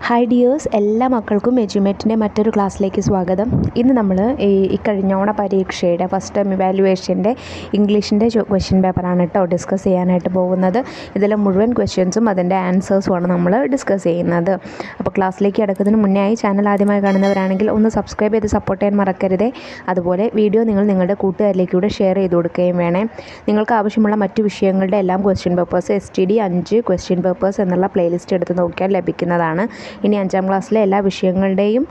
Hi dears, എല്ലാ മക്കൾക്കും എജ്യുമേറ്റിൻ്റെ മറ്റൊരു ക്ലാസ്സിലേക്ക് സ്വാഗതം. ഇന്ന് നമ്മൾ ഈ കഴിഞ്ഞ ഓണ പരീക്ഷയുടെ ഫസ്റ്റ് ടൈം ഇവാലുവേഷൻ്റെ ഇംഗ്ലീഷിൻ്റെ ക്വസ്റ്റ്യൻ പേപ്പറാണ് കേട്ടോ ഡിസ്കസ് ചെയ്യാനായിട്ട് പോകുന്നത്. ഇതിലെ മുഴുവൻ ക്വസ്റ്റ്യൻസും അതിൻ്റെ ആൻസേഴ്സുമാണ് നമ്മൾ ഡിസ്കസ് ചെയ്യുന്നത്. അപ്പോൾ ക്ലാസ്സിലേക്ക് കിടക്കുന്നതിന് മുന്നേ ആയി ചാനൽ ആദ്യമായി കാണുന്നവരാണെങ്കിൽ ഒന്ന് സബ്സ്ക്രൈബ് ചെയ്ത് സപ്പോർട്ട് ചെയ്യാൻ മറക്കരുതേ. അതുപോലെ വീഡിയോ നിങ്ങൾ നിങ്ങളുടെ കൂട്ടുകാരിലേക്ക് കൂടെ ഷെയർ ചെയ്ത് കൊടുക്കുകയും വേണേ. നിങ്ങൾക്ക് ആവശ്യമുള്ള മറ്റു വിഷയങ്ങളുടെ എല്ലാം question papers STD 5 question papers എന്നുള്ള പ്ലേലിസ്റ്റ് എടുത്ത് നോക്കിയാൽ ലഭിക്കുന്നതാണ്. ഇനി 5ാം ക്ലാസ്സിലെ എല്ലാ വിഷയങ്ങളുടെയും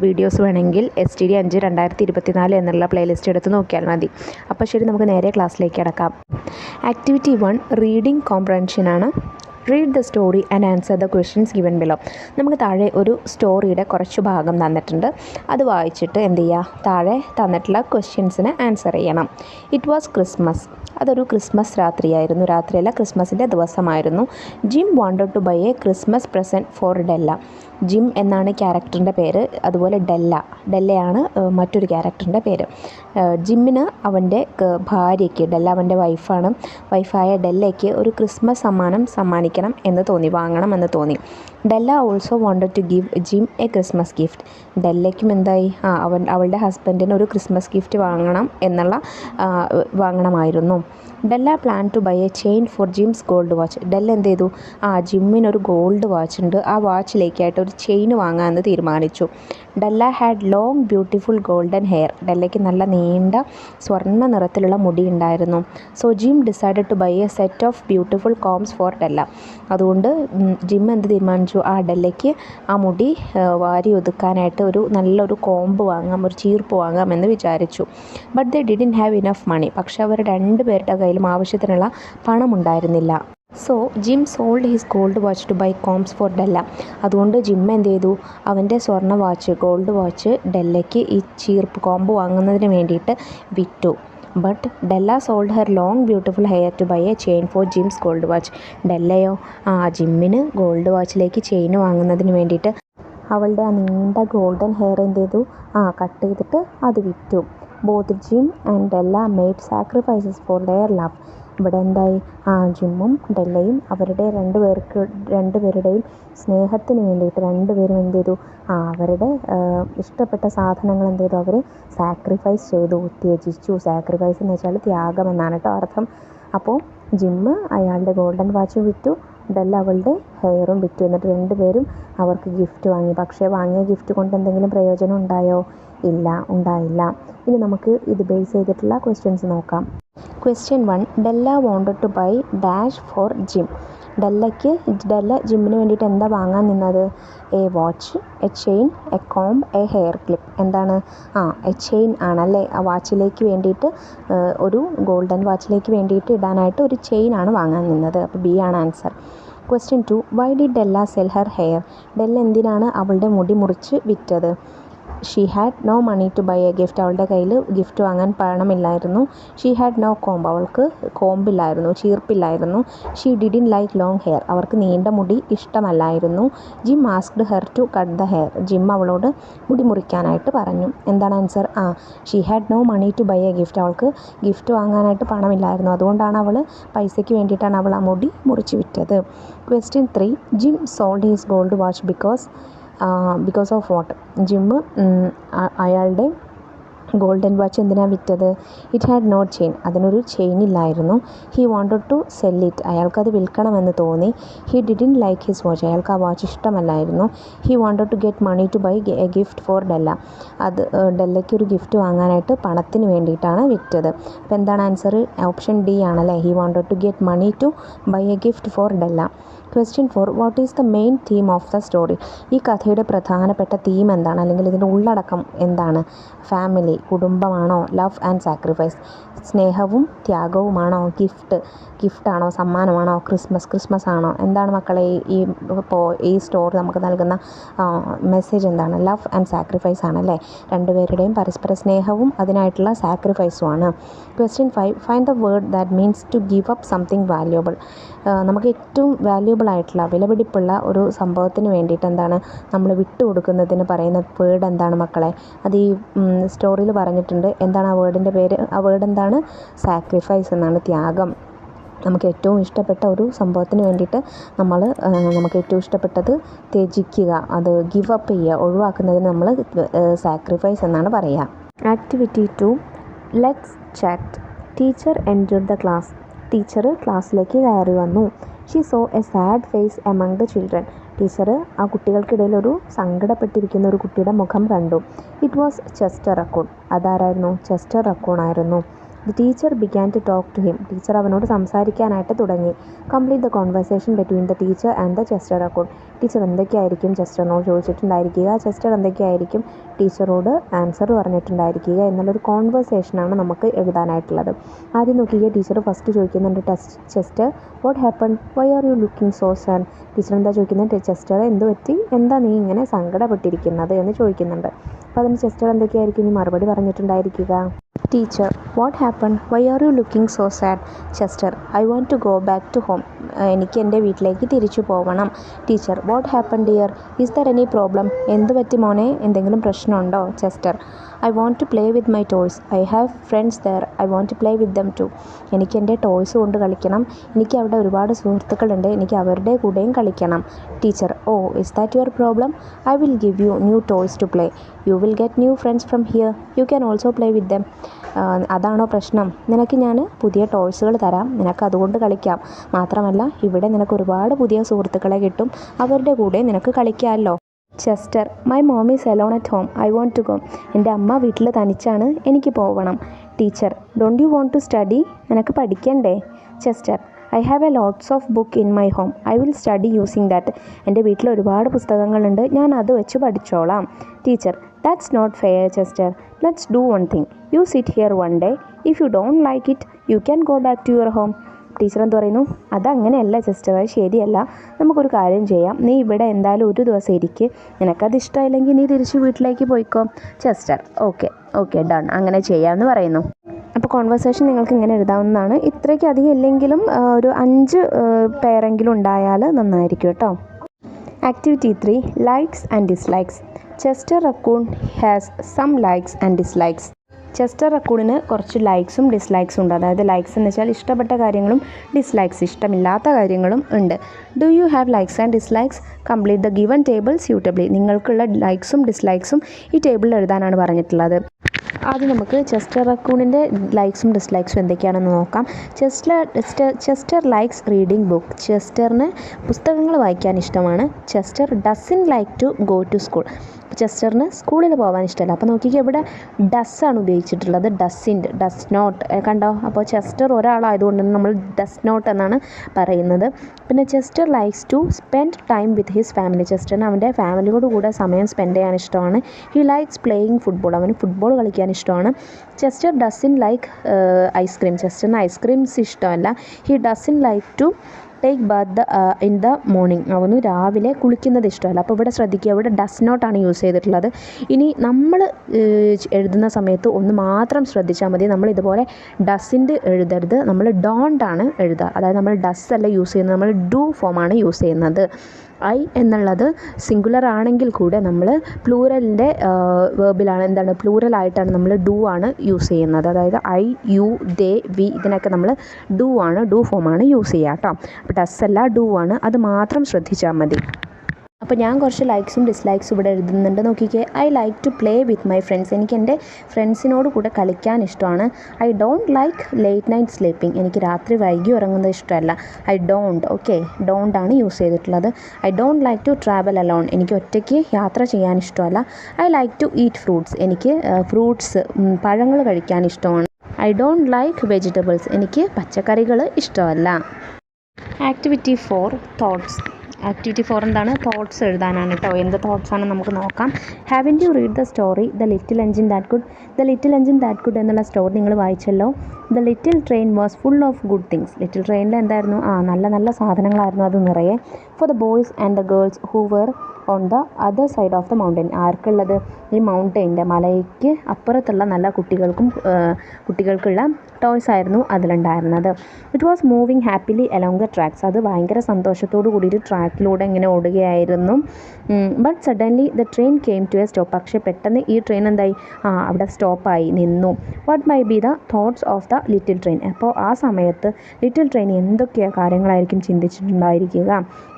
വീഡിയോസ് വേണമെങ്കിൽ STD 5 2024 എന്നുള്ള പ്ലേലിസ്റ്റ് എടുത്ത് നോക്കിയാൽ മതി. അപ്പോൾ ശരി, നമുക്ക് നേരെ ക്ലാസ്സിലേക്ക് കിടക്കാം. ആക്ടിവിറ്റി 1 റീഡിംഗ് കോംപ്രഹെൻഷൻ ആണ്. Read the story and answer the questions given below. നമുക്ക് താഴെ ഒരു സ്റ്റോറിയുടെ കുറച്ച് ഭാഗം തന്നിട്ടുണ്ട്. അത് വായിച്ചിട്ട് എന്ത് ചെയ്യുക, താഴെ തന്നിട്ടുള്ള ക്വസ്റ്റ്യൻസിന് ആൻസർ ചെയ്യണം. It was Christmas. അതൊരു ക്രിസ്മസ് രാത്രിയായിരുന്നു. രാത്രിയല്ല, ക്രിസ്മസിൻ്റെ ദിവസമായിരുന്നു. Jim wanted to buy a Christmas present for Della. Jim എന്നാണ് ക്യാരക്ടറിൻ്റെ പേര്. അതുപോലെ ഡെല്ലയാണ് മറ്റൊരു ക്യാരക്ടറിൻ്റെ പേര്. ജിമ്മിന് അവൻ്റെ ഭാര്യയ്ക്ക്, ഡെല്ല അവൻ്റെ വൈഫായ ഡെല്ലയ്ക്ക് ഒരു ക്രിസ്മസ് സമ്മാനം സമ്മാനിക്കണം എന്ന് തോന്നി, വാങ്ങണം എന്ന് തോന്നി. Della also wanted to give Jim a Christmas gift. ഡെല്ലയ്ക്കും എന്തായി, അവളുടെ ഹസ്ബൻഡിന് ഒരു ക്രിസ്മസ് ഗിഫ്റ്റ് വാങ്ങണമായിരുന്നു. Della plan to buy a chain for Jim's gold watch. ഡെല്ല എന്ത് ചെയ്തു, ജിമ്മിനൊരു ഗോൾഡ് വാച്ച് ഉണ്ട്, ആ വാച്ചിലേക്കായിട്ട് ഒരു ചെയിൻ വാങ്ങാമെന്ന് തീരുമാനിച്ചു. Della had long beautiful golden hair. ഡെല്ലയ്ക്ക് നല്ല നീണ്ട സ്വർണ്ണ നിറത്തിലുള്ള മുടി ഉണ്ടായിരുന്നു. So Jim decided to buy a set of beautiful combs for Della. അതുകൊണ്ട് ജിം എന്ത് തീരുമാനിച്ചു, ഡെല്ലയ്ക്ക് ആ മുടി വാരി ഒതുക്കാനായിട്ട് നല്ലൊരു കോമ്പ് വാങ്ങാം, ഒരു ചീർപ്പ് വാങ്ങാം എന്ന് വിചാരിച്ചു. But they didn't have enough money. പക്ഷെ അവർ രണ്ടുപേരുടെ കയ്യിലും ആവശ്യത്തിനുള്ള പണം ഉണ്ടായിരുന്നില്ല. So Jim sold his gold watch to buy combs for Della. അതുകൊണ്ട് ജിം എന്ത് ചെയ്തു, അവൻ്റെ സ്വർണ്ണ വാച്ച്, ഗോൾഡ് വാച്ച് ഡെല്ലയ്ക്ക് ഈ ചീർപ്പ് കോമ്പ് വാങ്ങുന്നതിന് വേണ്ടിയിട്ട് വിറ്റു. But Della sold her long beautiful hair to buy a chain for Jim's gold watch. ഡെല്ലയോ ജിമ്മിന് ഗോൾഡ് വാച്ചിലേക്ക് ചെയിൻ വാങ്ങുന്നതിന് വേണ്ടിയിട്ട് അവളുടെ ആ നീണ്ട ഗോൾഡൻ ഹെയർ എന്ത് ചെയ്തു, കട്ട് ചെയ്തിട്ട് അത് വിറ്റു. Both Jim and Della made sacrifices for their love. ഇവിടെ എന്തായി, ജിമ്മും ഡെല്ലയും അവരുടെ രണ്ടുപേരുടെയും സ്നേഹത്തിന് വേണ്ടിയിട്ട് രണ്ടുപേരും എന്ത് ചെയ്തു, അവരുടെ ഇഷ്ടപ്പെട്ട സാധനങ്ങൾ എന്ത് ചെയ്തു, അവർ സാക്രിഫൈസ് ചെയ്തു, ത്യജിച്ചു. സാക്രിഫൈസ് എന്ന് വെച്ചാൽ ത്യാഗം എന്നാണ് കേട്ടോ അർത്ഥം. അപ്പോൾ ജിമ്മ് അയാളുടെ ഗോൾഡൻ വാച്ചും വിറ്റു, ഡെല്ല അവളുടെ ഹെയറും വിറ്റു. എന്നിട്ട് രണ്ടുപേരും അവർക്ക് ഗിഫ്റ്റ് വാങ്ങി. പക്ഷേ വാങ്ങിയ ഗിഫ്റ്റ് കൊണ്ട് എന്തെങ്കിലും പ്രയോജനം ഉണ്ടായോ? ഇല്ല, ഉണ്ടായില്ല. ഇനി നമുക്ക് ഇത് ബേസ് ചെയ്തിട്ടുള്ള ക്വസ്റ്റ്യൻസ് നോക്കാം. Question 1, Della wanted to buy dash for Jim. ഡെല്ല ജിമ്മിന് വേണ്ടിയിട്ട് എന്താ വാങ്ങാൻ നിന്നത്? A watch, a chain, a comb, a hair clip. എന്താണ്? എ ചെയിൻ ആണല്ലേ, ആ വാച്ചിലേക്ക് വേണ്ടിയിട്ട്, ഒരു ഗോൾഡൻ വാച്ചിലേക്ക് വേണ്ടിയിട്ട് ഇടാനായിട്ട് ഒരു ചെയിൻ ആണ് വാങ്ങാൻ നിന്നത്. അപ്പോൾ B ആണ് answer. Question 2, why did Della sell her hair. ഡെല്ല എന്തിനാണ് അവളുടെ മുടി മുറിച്ച് വിറ്റത്? She had no money to buy a gift. അവളുടെ കയ്യിൽ ഗിഫ്റ്റ് വാങ്ങാൻ പണമില്ലായിരുന്നു. She had no comb. അവൾക്ക് കോമ്പില്ലായിരുന്നു, ചീർപ്പില്ലായിരുന്നു. She didn't like long hair. അവർക്ക് നീണ്ട മുടി ഇഷ്ടമല്ലായിരുന്നു. Jim asked her to cut the hair. ജിം അവളോട് മുടി മുറിക്കാനായിട്ട് പറഞ്ഞു. എന്താണ് answer? She had no money to buy a gift. അവൾക്ക് ഗിഫ്റ്റ് വാങ്ങാനായിട്ട് പണമില്ലായിരുന്നു. അതുകൊണ്ടാണ് പൈസയ്ക്ക് വേണ്ടിയിട്ടാണ് അവൾ ആ മുടി മുറിച്ച് വിറ്റത്. Question 3, Jim sold his gold watch because of what. Jim അയാളുടെ ഗോൾഡൻ വാച്ച് എന്തിനാണ് വിറ്റത്? It had no chain. അതിനൊരു ചെയിൻ ഇല്ലായിരുന്നു. He wanted to sell it. അയാൾക്കത് വിൽക്കണമെന്ന് തോന്നി. He didn't like his watch. അയാൾക്ക് ആ വാച്ച് ഇഷ്ടമല്ലായിരുന്നു. He wanted to get money to buy a gift for Della. ഡെല്ലയ്ക്ക് ഒരു ഗിഫ്റ്റ് വാങ്ങാനായിട്ട് പണത്തിന് വേണ്ടിയിട്ടാണ് വിറ്റത്. അപ്പോൾ എന്താണ് ആൻസർ? ഓപ്ഷൻ D ആണല്ലേ. He wanted to get money to buy a gift for Della. Question 4, what is the main theme of the story. ഈ കഥയുടെ പ്രധാനപ്പെട്ട തീം എന്താണ്, അല്ലെങ്കിൽ ഇതിൻ്റെ ഉള്ളടക്കം എന്താണ്? ഫാമിലി, കുടുംബമാണോ? ലവ് ആൻഡ് സാക്രിഫൈസ്, സ്നേഹവും ത്യാഗവുമാണോ? ഗിഫ്റ്റാണോ? സമ്മാനമാണോ? ക്രിസ്മസ് ആണോ? എന്താണ് മക്കളെ ഈ സ്റ്റോറി നമുക്ക് നൽകുന്ന മെസ്സേജ് എന്താണ്? ലവ് ആൻഡ് സാക്രിഫൈസ് ആണല്ലേ. രണ്ടുപേരുടെയും പരസ്പര സ്നേഹവും അതിനായിട്ടുള്ള സാക്രിഫൈസും ആണ്. Question 5, find the word that means to give up something valuable. നമുക്ക് ഏറ്റവും വാല്യുബിൾ ആയിട്ടുള്ള, വിലപിടിപ്പുള്ള ഒരു സംഭവത്തിന് വേണ്ടിയിട്ട് എന്താണ് നമ്മൾ വിട്ടുകൊടുക്കുന്നതിന് പറയുന്ന വേർഡ് എന്താണ് മക്കളെ? അത് ഈ സ്റ്റോറിയിൽ പറഞ്ഞിട്ടുണ്ട്. എന്താണ് ആ വേർഡിൻ്റെ പേര്? ആ വേർഡ് എന്താണ്? സാക്രിഫൈസ് എന്നാണ്, ത്യാഗം. നമുക്ക് ഏറ്റവും ഇഷ്ടപ്പെട്ട ഒരു സംഭവത്തിന് വേണ്ടിയിട്ട് നമുക്ക് ഏറ്റവും ഇഷ്ടപ്പെട്ടത് ത്യജിക്കുക, അത് ഗിവ് അപ്പ് ചെയ്യുക, ഒഴിവാക്കുന്നതിന് നമ്മൾ സാക്രിഫൈസ് എന്നാണ് പറയുക. Activity 2 let's chat. Teacher entered the class. Teacher ക്ലാസ്സിലേക്ക് കയറി വന്നു. She saw a sad face among the children. ടീച്ചർ ആ കുട്ടികൾക്കിടയിൽ ഒരു സങ്കടപ്പെട്ടിരിക്കുന്ന ഒരു കുട്ടിയുടെ മുഖം കണ്ടു. It was Chester Raccoon. അതാരായിരുന്നു? ചെസ്റ്റർ റക്കൂൺ ആയിരുന്നു. The teacher began to talk to him. ടീച്ചർ അവനോട് സംസാരിക്കാനായിട്ട് തുടങ്ങി. Complete the conversation between the teacher and the Chester Raccoon. Teacher എന്തൊക്കെയായിരിക്കും ചെസ്റ്ററിനോട് ചോദിച്ചിട്ടുണ്ടായിരിക്കുക, ചെസ്റ്റർ എന്തൊക്കെയായിരിക്കും ടീച്ചറോട് ആൻസർ പറഞ്ഞിട്ടുണ്ടായിരിക്കുക എന്നുള്ളൊരു കോൺവെർസേഷനാണ് നമുക്ക് എഴുതാനായിട്ടുള്ളത്. ആദ്യം നോക്കിക്കുക, ടീച്ചർ ഫസ്റ്റ് ചോദിക്കുന്നുണ്ട് Chester what happen, why are you looking so sad. Teacher എന്താ ചോദിക്കുന്നത്? ചെസ്റ്റർ എന്ത് പറ്റി, എന്താ നീ ഇങ്ങനെ സങ്കടപ്പെട്ടിരിക്കുന്നത് എന്ന് ചോദിക്കുന്നുണ്ട്. അപ്പോൾ അതിന് ചെസ്റ്റർ എന്തൊക്കെയായിരിക്കും ഇനി മറുപടി പറഞ്ഞിട്ടുണ്ടായിരിക്കുക? Teacher what happen, why are you looking so sad. Chester I want to go back to home. എനിക്ക് എൻ്റെ വീട്ടിലേക്ക് തിരിച്ചു പോകണം. Teacher what happen dear, is there any problem. എന്ത് പറ്റി മോനെ, എന്തെങ്കിലും പ്രശ്നമുണ്ടോ? Chester I want to play with my toys, I have friends there, I want to play with them too. എനിക്ക് എൻ്റെ ടോയ്സ് കൊണ്ട് കളിക്കണം, എനിക്ക് അവിടെ ഒരുപാട് സുഹൃത്തുക്കളുണ്ട്, എനിക്ക് അവരുടെ കൂടെയും കളിക്കണം. Teacher oh is that your problem, I will give you new toys to play, you will get new friends from here, you can also play with them. അതാണോ പ്രശ്നം? നിനക്ക് ഞാൻ പുതിയ ടോയ്സുകൾ തരാം, നിനക്ക് അതുകൊണ്ട് കളിക്കാം. മാത്രമല്ല ഇവിടെ നിനക്ക് ഒരുപാട് പുതിയ സുഹൃത്തുക്കളെ കിട്ടും, അവരുടെ കൂടെ നിനക്ക് കളിക്കാമല്ലോ. Chester my mom is alone at home, I want to go. എൻ്റെ അമ്മ വീട്ടിൽ തനിച്ചാണ്, എനിക്ക് പോകണം. Teacher don't you want to study, നിനക്ക് പഠിക്കണ്ടേ? Chester I have a lots of book in my home, I will study using that. എൻ്റെ വീട്ടിൽ ഒരുപാട് പുസ്തകങ്ങളുണ്ട്, ഞാൻ അത് വെച്ച് പഠിച്ചോളാം. Teacher that's not fair Chester, let's do one thing, you sit here one day, if you don't like it you can go back to your home. Teacher എന്ത് പറയുന്നു? അതങ്ങനെയല്ല ചെസ്റ്റർ, അത് ശരിയല്ല, നമുക്കൊരു കാര്യം ചെയ്യാം, നീ ഇവിടെ എന്തായാലും ഒരു ദിവസം ഇരിക്ക്, നിനക്കത് ഇഷ്ടമായില്ലെങ്കിൽ നീ തിരിച്ച് വീട്ടിലേക്ക് പോയിക്കോ. ചെസ്റ്റർ ഓക്കെ ഡൺ, അങ്ങനെ ചെയ്യാമെന്ന് പറയുന്നു. അപ്പോൾ കോൺവെർസേഷൻ നിങ്ങൾക്ക് ഇങ്ങനെ എഴുതാവുന്നതാണ്. ഇത്രയ്ക്ക് അധികം ഇല്ലെങ്കിലും ഒരു 5 പേരെങ്കിലും ഉണ്ടായാൽ നന്നായിരിക്കും കേട്ടോ. Activity 3 likes and dislikes. Chester Raccoon has some likes and dislikes. Chester റക്കൂണിന് കുറച്ച് ലൈക്സും ഡിസ്ലൈക്സും ഉണ്ട്. അതായത് ലൈക്സ് എന്ന് വെച്ചാൽ ഇഷ്ടപ്പെട്ട കാര്യങ്ങളും ഡിസ്ലൈക്സ് ഇഷ്ടമില്ലാത്ത കാര്യങ്ങളും ഉണ്ട്. Do you have likes and dislikes, complete the given table suitably. നിങ്ങൾക്കുള്ള ലൈക്സും ഡിസ്ലൈക്സും ഈ ടേബിളിൽ എഴുതാനാണ് പറഞ്ഞിട്ടുള്ളത്. ആദ്യം നമുക്ക് ചെസ്റ്റർ റക്കൂണിൻ്റെ ലൈക്സും ഡിസ്ലൈക്സും എന്തൊക്കെയാണെന്ന് നോക്കാം. Chester likes reading book. ചെസ്റ്ററിന് പുസ്തകങ്ങൾ വായിക്കാൻ ഇഷ്ടമാണ്. Chester doesn't like to go to school. ചെസ്റ്ററിന് സ്കൂളിൽ പോകാൻ ഇഷ്ടമല്ല. അപ്പോൾ നോക്കിക്കുക, ഇവിടെ ഡസ്സാണ് ഉപയോഗിച്ചിട്ടുള്ളത്, ഡസ് നോട്ട് കണ്ടോ. അപ്പോൾ ചെസ്റ്റർ ഒരാളായതുകൊണ്ട് നമ്മൾ ഡസ് നോട്ട് എന്നാണ് പറയുന്നത്. പിന്നെ Chester likes to spend time with his family. ചെസ്റ്ററിന് അവൻ്റെ ഫാമിലിയോട് കൂടെ സമയം സ്പെൻഡ് ചെയ്യാൻ ഇഷ്ടമാണ്. He likes playing football. അവന് ഫുട്ബോൾ കളിക്കാൻ ഇഷ്ടമാണ്. Chester doesn't like ice cream. ചെസ്റ്ററിന് ഐസ്ക്രീംസ് ഇഷ്ടമല്ല. He doesn't like to take bath in the morning. അവന് രാവിലെ കുളിക്കുന്നത് ഇഷ്ടമല്ല. അപ്പോൾ ഇവിടെ ശ്രദ്ധിക്കുക, ഇവിടെ ഡസ് നോട്ടാണ് യൂസ് ചെയ്തിട്ടുള്ളത്. ഇനി നമ്മൾ എഴുതുന്ന സമയത്ത് ഒന്ന് മാത്രം ശ്രദ്ധിച്ചാൽ മതി, നമ്മൾ ഇതുപോലെ ഡസിൻ്റെ എഴുതരുത്, നമ്മൾ ഡോണ്ട് ആണ് എഴുതുക. അതായത് നമ്മൾ ഡസ് അല്ല യൂസ് ചെയ്യുന്നത്, നമ്മൾ ഡു ഫോമാണ് യൂസ് ചെയ്യുന്നത്. ഐ എന്നുള്ളത് സിംഗുലർ ആണെങ്കിൽ കൂടെ നമ്മൾ പ്ലൂറലിൻ്റെ വേർബിലാണ്, പ്ലൂറലായിട്ടാണ് നമ്മൾ ഡു ആണ് യൂസ് ചെയ്യുന്നത്. അതായത് ഐ, യു, ദേ, വി ഇതിനൊക്കെ നമ്മൾ ഡു ഫോമാണ് യൂസ് ചെയ്യുക കേട്ടോ. അപ്പോൾ ഡസ് അല്ല ഡു ആണ്, അത് മാത്രം ശ്രദ്ധിച്ചാൽ മതി. അപ്പോൾ ഞാൻ കുറച്ച് ലൈക്സും ഡിസ്ലൈക്സും ഇവിടെ എഴുതുന്നുണ്ട്. നോക്കിക്കേ, I like to play with my friends. എനിക്ക് എൻ്റെ ഫ്രണ്ട്സിനോട് കൂടെ കളിക്കാൻ ഇഷ്ടമാണ്. I don't like late night sleeping. എനിക്ക് രാത്രി വൈകി ഉറങ്ങുന്നത് ഇഷ്ടമല്ല. ഐ ഡോണ്ട് ഡോണ്ട് ആണ് യൂസ് ചെയ്തിട്ടുള്ളത്. I don't like to travel alone. എനിക്ക് ഒറ്റയ്ക്ക് യാത്ര ചെയ്യാൻ ഇഷ്ടമല്ല. I like to eat fruits. എനിക്ക് പഴങ്ങൾ കഴിക്കാൻ ഇഷ്ടമാണ്. I don't like vegetables. എനിക്ക് പച്ചക്കറികൾ ഇഷ്ടമല്ല. Activity 4 thoughts. ആക്ടിവിറ്റി 4 എന്താണ്? തോട്ട്സ് എഴുതാനാണ് കേട്ടോ. എന്ത് തോട്ട്സാണ് നമുക്ക് നോക്കാം. Haven't you read the story the little engine that could. The little engine that could എന്നുള്ള സ്റ്റോറി നിങ്ങൾ വായിച്ചല്ലോ. The little train was full of good things. Little ട്രെയിനിൽ എന്തായിരുന്നു? നല്ല നല്ല സാധനങ്ങളായിരുന്നു അത് നിറയെ. For the boys and the girls who were on the other side of the mountain. ആർക്കുള്ളത്? ഈ മൗണ്ടൈൻ്റെ മലയ്ക്ക് അപ്പുറത്തുള്ള നല്ല കുട്ടികൾക്കുള്ള ടോയ്സ് ആയിരുന്നു അതിലുണ്ടായിരുന്നത്. It was moving happily along the tracks. അത് ഭയങ്കര സന്തോഷത്തോടു കൂടിയിട്ട് ട്രാക്കിലൂടെ ഇങ്ങനെ ഓടുകയായിരുന്നു. But suddenly the train came to a stop. പക്ഷേ പെട്ടെന്ന് ഈ ട്രെയിൻ എന്തായി? അവിടെ സ്റ്റോപ്പായി നിന്നു. What my be the thoughts of the little train. അപ്പോൾ ആ സമയത്ത് ലിറ്റിൽ ട്രെയിൻ എന്തൊക്കെ കാര്യങ്ങളായിരിക്കും ചിന്തിച്ചിട്ടുണ്ടായിരിക്കുക?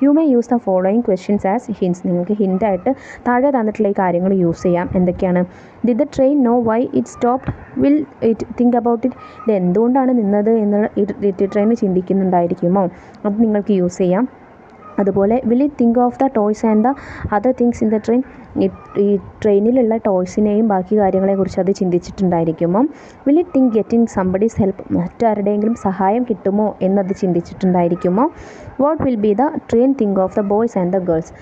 You may use the following questions as hints. നിങ്ങൾക്ക് ഹിൻ്റായിട്ട് താഴെ തന്നിട്ടുള്ള ഈ കാര്യങ്ങൾ യൂസ് ചെയ്യാം. എന്തൊക്കെയാണ്? Did the train know why it stopped? Will it think about it? ഇത് എന്തുകൊണ്ടാണ് നിന്നത് എന്ന് ലിറ്റിൽ ട്രെയിൻ ചിന്തിക്കുന്നുണ്ടായിരിക്കുമോ? അത് നിങ്ങൾക്ക് യൂസ് ചെയ്യാം. അതുപോലെ will it think of the toys and the other things in the train. ഈ ട്രെയിനിലുള്ള ടോയ്സിനെയും ബാക്കി കാര്യങ്ങളെക്കുറിച്ച് അത് ചിന്തിച്ചിട്ടുണ്ടായിരിക്കുമോ? Will it think getting somebody's help. മറ്റാരുടെയെങ്കിലും സഹായം കിട്ടുമോ എന്നത് ചിന്തിച്ചിട്ടുണ്ടായിരിക്കുമോ? What will be the train think of the boys and the girls.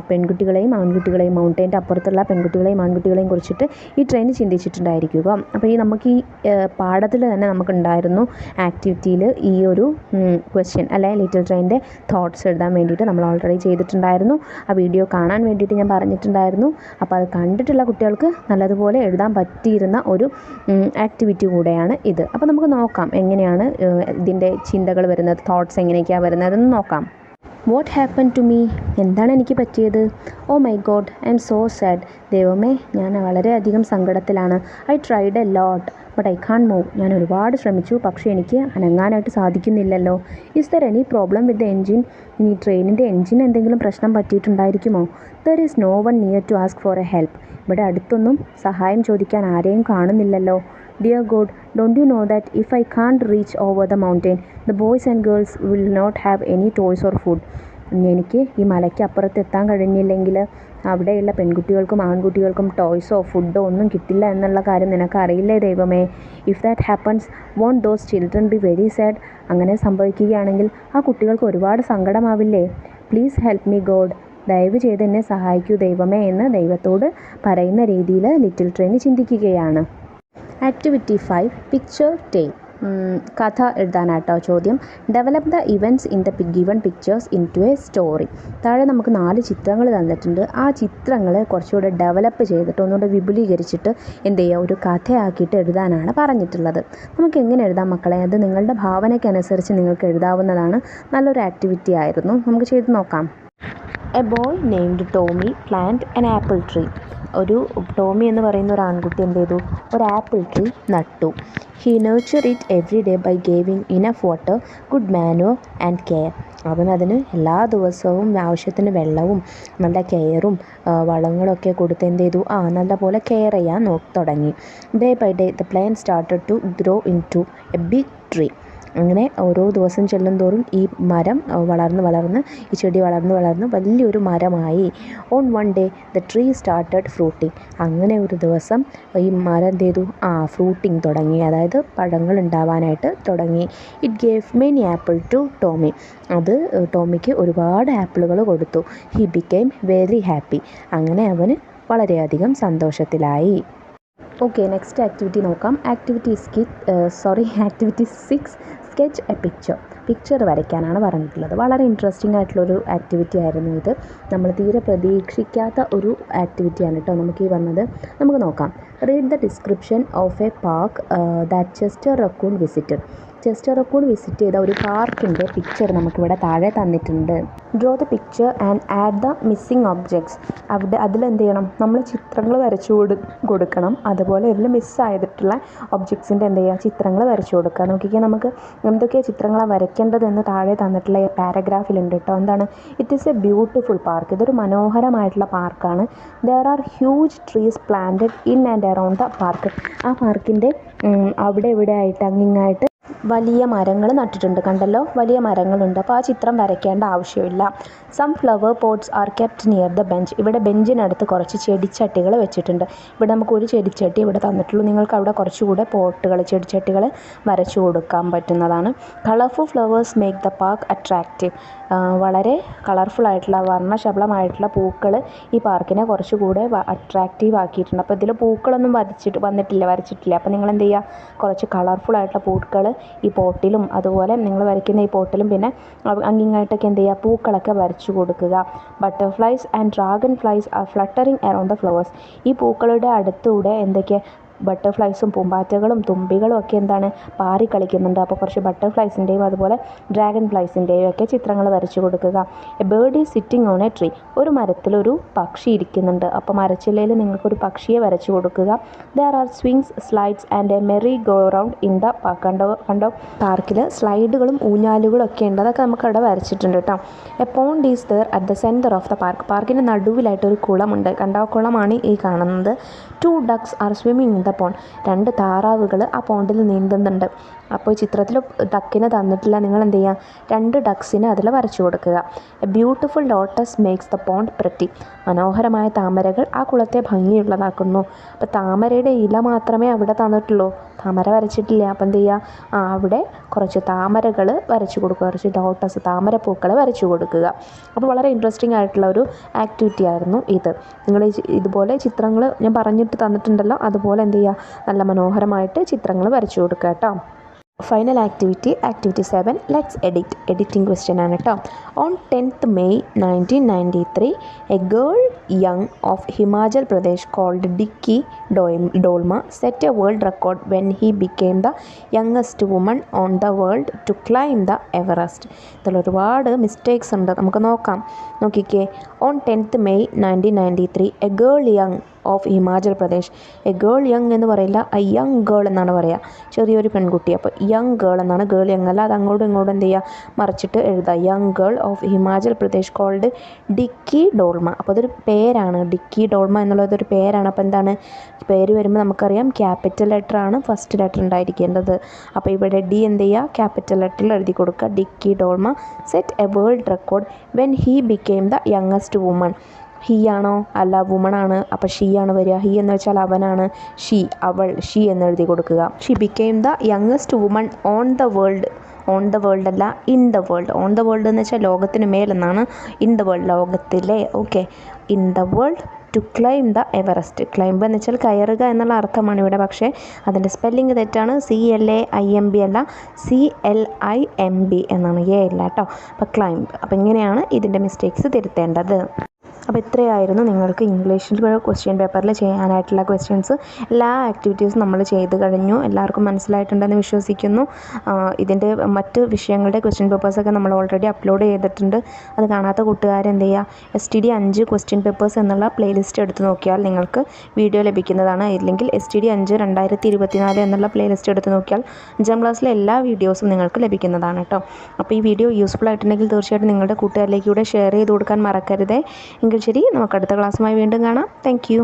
പെൺകുട്ടികളെയും ആൺകുട്ടികളെയും മൗണ്ടൈൻ്റെ അപ്പുറത്തുള്ള പെൺകുട്ടികളെയും ആൺകുട്ടികളെയും കുറിച്ചിട്ട് ഈ ട്രെയിൻ ചിന്തിച്ചിട്ടുണ്ടായിരിക്കുക. അപ്പോൾ നമുക്ക് ഈ പാഠത്തിൽ തന്നെ നമുക്കുണ്ടായിരുന്നു ആക്ടിവിറ്റിയിൽ ഈ ഒരു ക്വസ്റ്റ്യൻ അല്ലെ ലിറ്റിൽ ട്രെയിനിൻ്റെ തോട്ട്സ് എഴുതാൻ വേണ്ടിയിട്ട് നമ്മൾ ഓൾറെഡി ചെയ്തിട്ടുണ്ടായിരുന്നു. ആ വീഡിയോ കാണാൻ വേണ്ടിയിട്ട് ഞാൻ പറഞ്ഞിട്ടുണ്ടായിരുന്നു. അപ്പോൾ അത് കണ്ടിട്ടുള്ള കുട്ടികൾക്ക് നല്ലതുപോലെ എഴുതാൻ പറ്റിയിരുന്ന ഒരു ആക്ടിവിറ്റി കൂടെയാണ് ഇത്. അപ്പോൾ നമുക്ക് നോക്കാം എങ്ങനെയാണ് ഇതിൻ്റെ ചിന്തകൾ വരുന്നത്, തോട്ട്സ് എങ്ങനെയൊക്കെയാണ് വരുന്നതെന്ന് നോക്കാം. What happen to me. എന്താണ് എനിക്ക് പറ്റിയത്? Oh my god, I am so sad. ദൈവമേ, ഞാൻ വളരെയധികം സങ്കടത്തിലാണ്. I tried a lot but I can't move. ഞാൻ ഒരുപാട് ശ്രമിച്ചു, പക്ഷേ എനിക്ക് അനങ്ങാനായിട്ട് സാധിക്കുന്നില്ലല്ലോ. Is there any problem with the engine. ഇനി ട്രെയിനിൻ്റെ എൻജിൻ എന്തെങ്കിലും പ്രശ്നം പറ്റിയിട്ടുണ്ടായിരിക്കുമോ? There is no one near to ask for a help. ഇവിടെ അടുത്തൊന്നും സഹായം ചോദിക്കാൻ ആരെയും കാണുന്നില്ലല്ലോ. Dear god, don't you know that if I can't reach over the mountain the boys and girls will not have any toys or food. എനിക്ക് ഈ മലയ്ക്ക് അപ്പുറത്ത് എത്താൻ കഴിഞ്ഞില്ലെങ്കിൽ അവിടെയുള്ള പെൺകുട്ടികൾക്കും ആൺകുട്ടികൾക്കും ടോയ്സോ ഫുഡോ ഒന്നും കിട്ടില്ല എന്നുള്ള കാര്യം നിനക്കറിയില്ലേ ദൈവമേ? If that happens won't those children be very sad. അങ്ങനെ സംഭവിക്കുകയാണെങ്കിൽ ആ കുട്ടികൾക്ക് ഒരുപാട് സങ്കടമാവില്ലേ? Please help me god. ദയവ് ചെയ്ത് എന്നെ സഹായിക്കൂ ദൈവമേ എന്ന് ദൈവത്തോട് പറയുന്ന രീതിയിൽ ലിറ്റിൽ ട്രെയിൻ ചിന്തിക്കുകയാണ്. Activity 5 picture tale. കഥ എഴുതാനാട്ടോ ചോദ്യം. Develop the events in the given pictures in to a story. താഴെ നമുക്ക് 4 ചിത്രങ്ങൾ തന്നിട്ടുണ്ട്. ആ ചിത്രങ്ങൾ കുറച്ചുകൂടെ ഡെവലപ്പ് ചെയ്തിട്ട് ഒന്നുകൂടെ വിപുലീകരിച്ചിട്ട് എന്ത് ചെയ്യുക, ഒരു കഥയാക്കിയിട്ട് എഴുതാനാണ് പറഞ്ഞിട്ടുള്ളത്. നമുക്ക് എങ്ങനെ എഴുതാം മക്കളെ? അത് നിങ്ങളുടെ ഭാവനയ്ക്കനുസരിച്ച് നിങ്ങൾക്ക് എഴുതാവുന്നതാണ്. നല്ലൊരു ആക്ടിവിറ്റി ആയിരുന്നു. നമുക്ക് ചെയ്ത് നോക്കാം. A boy named Tommy plant an apple tree. ഒരു ടോമി എന്ന് പറയുന്ന ഒരു ആൺകുട്ടി എന്ത് ചെയ്തു? ഒരു ആപ്പിൾ ട്രീ നട്ടു. He nurture it every day by giving enough water, good manure and care. അവനതിന് എല്ലാ ദിവസവും ആവശ്യത്തിന് വെള്ളവും നല്ല കെയറും വളങ്ങളൊക്കെ കൊടുത്ത് എന്ത് ചെയ്തു? നല്ലപോലെ കെയർ ചെയ്യാൻ തുടങ്ങി. Day by day the plant started to grow in to a big tree. അങ്ങനെ ഓരോ ദിവസം ചെല്ലുന്തോറും ഈ മരം ഈ ചെടി വളർന്ന് വലിയൊരു മരമായി. On one day the tree started fruiting. അങ്ങനെ ഒരു ദിവസം ഈ മരം എന്ത് ചെയ്തു? ഫ്രൂട്ടിങ് തുടങ്ങി, അതായത് പഴങ്ങൾ ഉണ്ടാവാനായിട്ട് തുടങ്ങി. It gave many apple to Tommy. അത് ടോമിക്ക് ഒരുപാട് ആപ്പിളുകൾ കൊടുത്തു. He became very happy. അങ്ങനെ അവന് വളരെയധികം സന്തോഷത്തിലായി. ഓക്കെ, നെക്സ്റ്റ് ആക്ടിവിറ്റി നോക്കാം. Activity 6 sketch a picture. Picture വരയ്ക്കാനാണ് പറഞ്ഞിട്ടുള്ളത്. വളരെ ഇൻട്രസ്റ്റിംഗ് ആയിട്ടുള്ളൊരു ആക്ടിവിറ്റി ആയിരുന്നു ഇത്. നമ്മൾ തീരെ പ്രതീക്ഷിക്കാത്ത ഒരു ആക്ടിവിറ്റിയാണ് കേട്ടോ നമുക്ക് ഈ വന്നത്. നമുക്ക് നോക്കാം. Read the description of a park that Chester Raccoon visited. Chester Raccoon visit ചെയ്ത ഒരു പാർക്കിൻ്റെ പിക്ചർ നമുക്കിവിടെ താഴെ തന്നിട്ടുണ്ട്. Draw the picture and add the missing objects. അതിലെന്ത് ചെയ്യണം? നമ്മൾ ചിത്രങ്ങൾ വരച്ചു കൊടുക്കണം. അതുപോലെ ഇതിൽ മിസ്സായിട്ടുള്ള ഒബ്ജക്ട്സിൻ്റെ എന്ത് ചെയ്യുക? ചിത്രങ്ങൾ വരച്ചു കൊടുക്കുക. നോക്കിക്കാൻ നമുക്ക് എന്തൊക്കെയാണ് ചിത്രങ്ങളാണ് വരയ്ക്കേണ്ടതെന്ന് താഴെ തന്നിട്ടുള്ള പാരഗ്രാഫിലുണ്ട് കേട്ടോ. എന്താണ്? It is A beautiful park. ഇതൊരു മനോഹരമായിട്ടുള്ള പാർക്കാണ്. There are huge trees planted in and around the park. ആ പാർക്കിൻ്റെ അവിടെ ഇവിടെ ആയിട്ട് അങ്ങിങ്ങായിട്ട് വലിയ മരങ്ങൾ നട്ടിട്ടുണ്ട്. കണ്ടല്ലോ, വലിയ മരങ്ങളുണ്ട്. അപ്പോൾ ആ ചിത്രം വരയ്ക്കേണ്ട ആവശ്യമില്ല. Some flower pots are kept near the bench. ഇവിടെ ബെഞ്ചിനടുത്ത് കുറച്ച് ചെടിച്ചട്ടികൾ വെച്ചിട്ടുണ്ട്. ഇവിടെ നമുക്ക് ഒരു ചെടിച്ചട്ടി ഇവിടെ തന്നിട്ടുള്ളൂ. നിങ്ങൾക്ക് അവിടെ കുറച്ചുകൂടെ ചെടിച്ചട്ടികൾ വരച്ചു കൊടുക്കാൻ പറ്റുന്നതാണ്. Colourful flowers make the park attractive. വളരെ കളർഫുൾ ആയിട്ടുള്ള വർണ്ണശബളമായിട്ടുള്ള പൂക്കൾ ഈ പാർക്കിനെ കുറച്ചുകൂടെ അട്രാക്റ്റീവ് ആക്കിയിട്ടുണ്ട്. അപ്പോൾ ഇതിൽ പൂക്കളൊന്നും വരച്ചിട്ടില്ല. അപ്പോൾ നിങ്ങൾ എന്ത് ചെയ്യുക? കുറച്ച് കളർഫുൾ ആയിട്ടുള്ള പൂക്കൾ ഈ പോട്ടിലും അതുപോലെ നിങ്ങൾ വരയ്ക്കുന്ന ഈ പോട്ടിലും പിന്നെ അങ്ങിങ്ങായിട്ടൊക്കെ എന്ത് ചെയ്യുക, പൂക്കളൊക്കെ വരച്ചു കൊടുക്കുക. Butterflies and dragonflies are fluttering around the flowers. ഈ പൂക്കളുടെ അടുത്തൂടെ എന്തൊക്കെ ബട്ടർഫ്ലൈസും പൂമ്പാറ്റകളും തുമ്പികളും ഒക്കെ എന്താണ് പാറി കളിക്കുന്നുണ്ട്. അപ്പോൾ കുറച്ച് ബട്ടർഫ്ലൈസിൻ്റെയും അതുപോലെ ഡ്രാഗൺ ഫ്ലൈസിൻ്റെയും ഒക്കെ ചിത്രങ്ങൾ വരച്ചു കൊടുക്കുക. A bird is sitting on A tree. ഒരു മരത്തിലൊരു പക്ഷി ഇരിക്കുന്നുണ്ട്. അപ്പോൾ മരച്ചില്ലയിൽ നിങ്ങൾക്കൊരു പക്ഷിയെ വരച്ചു കൊടുക്കുക. There are swings, slides and A Maria go round in the park. കണ്ടോ പാർക്കിൽ സ്ലൈഡുകളും ഊഞ്ഞാലുകളും ഒക്കെ ഉണ്ട്. അതൊക്കെ നമുക്ക് അവിടെ വരച്ചിട്ടുണ്ട് കേട്ടോ. A pond is there at the centre of the park. പാർക്കിൻ്റെ നടുവിലായിട്ടൊരു കുളമുണ്ട്. കണ്ടോ കുളമാണ് ഈ കാണുന്നത്. 2 ducks are swimming in the pond. 2 താറാവുകൾ ആ പോണ്ടിൽ നീന്തുന്നുണ്ട്. അപ്പോൾ ചിത്രത്തിൽ ഡക്കിനെ തന്നിട്ടില്ല, നിങ്ങൾ എന്ത് ചെയ്യുക, 2 ഡക്സിനെ അതിൽ വരച്ചു കൊടുക്കുക. A beautiful lotus makes the pond pretty. മനോഹരമായ താമരകൾ ആ കുളത്തെ ഭംഗിയുള്ളതാക്കുന്നു. അപ്പോൾ താമരയുടെ ഇല മാത്രമേ അവിടെ തന്നിട്ടുള്ളൂ, താമര വരച്ചിട്ടില്ല. അപ്പോൾ എന്ത് ചെയ്യുക, അവിടെ കുറച്ച് താമരകൾ വരച്ചു കൊടുക്കുക, കുറച്ച് ലോട്ടസ് താമരപ്പൂക്കൾ വരച്ചു കൊടുക്കുക. അപ്പോൾ വളരെ ഇൻട്രസ്റ്റിംഗ് ആയിട്ടുള്ള ഒരു ആക്ടിവിറ്റി ആയിരുന്നു ഇത്. നിങ്ങൾ ഇതുപോലെ ചിത്രങ്ങൾ ഞാൻ പറഞ്ഞിട്ട് തന്നിട്ടുണ്ടല്ലോ, അതുപോലെ എന്ത് ചെയ്യുക, നല്ല മനോഹരമായിട്ട് ചിത്രങ്ങൾ വരച്ചു കൊടുക്കുക കേട്ടോ. Final activity 7, let's editing question ആണ് കേട്ടോ. On 10th May 1993 a girl young of Himachal Pradesh called Dicky Dolma set a world record when he became the youngest woman on the world to climb the Everest. ഇതിൽ ഒരുപാട് മിസ്റ്റേക്സ് ഉണ്ട്, നമുക്ക് നോക്കിക്കേ. On 10th May 1993 a girl young of Himachal Pradesh. A girl young എന്ന് പറയില്ല, A young girl എന്നാണ് പറയുക, ചെറിയൊരു പെൺകുട്ടി. അപ്പോൾ യങ് ഗേൾ എന്നാണ്, ഗേൾ യങ് അല്ല. അത് അങ്ങോട്ടും ഇങ്ങോട്ടും എന്ത് ചെയ്യുക, മറിച്ചിട്ട് എഴുതുക. Young girl of Himachal Pradesh called Dicky Dolma. അപ്പോൾ അതൊരു പേരാണ്, ഡിക്കി ഡോൾമ എന്നുള്ളതൊരു പേരാണ്. അപ്പോൾ എന്താണ് പേര് വരുമ്പോൾ നമുക്കറിയാം ക്യാപിറ്റൽ ലെറ്റർ ആണ് ഫസ്റ്റ് ലെറ്റർ ഉണ്ടായിരിക്കേണ്ടത്. അപ്പോൾ ഇവിടെ ഡി എന്ത് ചെയ്യുക, ക്യാപിറ്റൽ ലെറ്ററിൽ എഴുതി കൊടുക്കുക. Dicky Dolma set a world record when he became the youngest woman. He ആണോ, അല്ല വുമൺ ആണ്. അപ്പോൾ ഷീ ആണ് വരിക. ഹീ എന്ന് വെച്ചാൽ അവനാണ്, ഷീ അവൾ, ഷീ എന്ന് എഴുതി കൊടുക്കുക. She became the youngest woman on the world. On the world അല്ല, in the world. On the world എന്ന് വെച്ചാൽ ലോകത്തിന് മേലെന്നാണ്, ഇൻ ദ വേൾഡ് ലോകത്തിലെ. Okay, in the world to climb the Everest. Climb എന്ന് വെച്ചാൽ കയറുക എന്നുള്ള അർത്ഥമാണ് ഇവിടെ, പക്ഷേ അതിൻ്റെ സ്പെല്ലിംഗ് തെറ്റാണ്. CLAIMB അല്ല, CLIMB എന്നാണ്, എ അല്ല കേട്ടോ. അപ്പോൾ ക്ലൈംബ്. അപ്പോൾ ഇങ്ങനെയാണ് ഇതിൻ്റെ മിസ്റ്റേക്സ് തിരുത്തേണ്ടത്. അപ്പോൾ ഇത്രയായിരുന്നു നിങ്ങൾക്ക് ഇംഗ്ലീഷിൽ ക്വസ്റ്റ്യൻ പേപ്പറിൽ ചെയ്യാനായിട്ടുള്ള ക്വസ്റ്റ്യൻസ്. എല്ലാ ആക്ടിവിറ്റീസും നമ്മൾ ചെയ്ത് കഴിഞ്ഞു. എല്ലാവർക്കും മനസ്സിലായിട്ടുണ്ടെന്ന് വിശ്വസിക്കുന്നു. ഇതിൻ്റെ മറ്റ് വിഷയങ്ങളുടെ ക്വസ്റ്റ്യൻ പേപ്പേഴ്സൊക്കെ നമ്മൾ ഓൾറെഡി അപ്ലോഡ് ചെയ്തിട്ടുണ്ട്. അത് കാണാത്ത കൂട്ടുകാർ എന്ത് ചെയ്യുക, STD 5 ക്വസ്റ്റ്യൻ പേപ്പേഴ്സ് എന്നുള്ള പ്ലേലിസ്റ്റ് എടുത്ത് നോക്കിയാൽ നിങ്ങൾക്ക് വീഡിയോ ലഭിക്കുന്നതാണ്. ഇല്ലെങ്കിൽ STD 5 2024 എന്നുള്ള പ്ലേലിസ്റ്റ് എടുത്ത് നോക്കിയാൽ 5ാം ക്ലാസ്സിലെ എല്ലാ വീഡിയോസും നിങ്ങൾക്ക് ലഭിക്കുന്നതാണ് കേട്ടോ. അപ്പോൾ ഈ വീഡിയോ യൂസ്ഫുൾ ആയിട്ടുണ്ടെങ്കിൽ തീർച്ചയായിട്ടും നിങ്ങളുടെ കൂട്ടുകാരിലേക്ക് കൂടെ ഷെയർ ചെയ്ത് കൊടുക്കാൻ മറക്കരുതേ. എങ്കിൽ ശരി, നമുക്ക് അടുത്ത ക്ലാസ്സുമായി വീണ്ടും കാണാം. Thank you.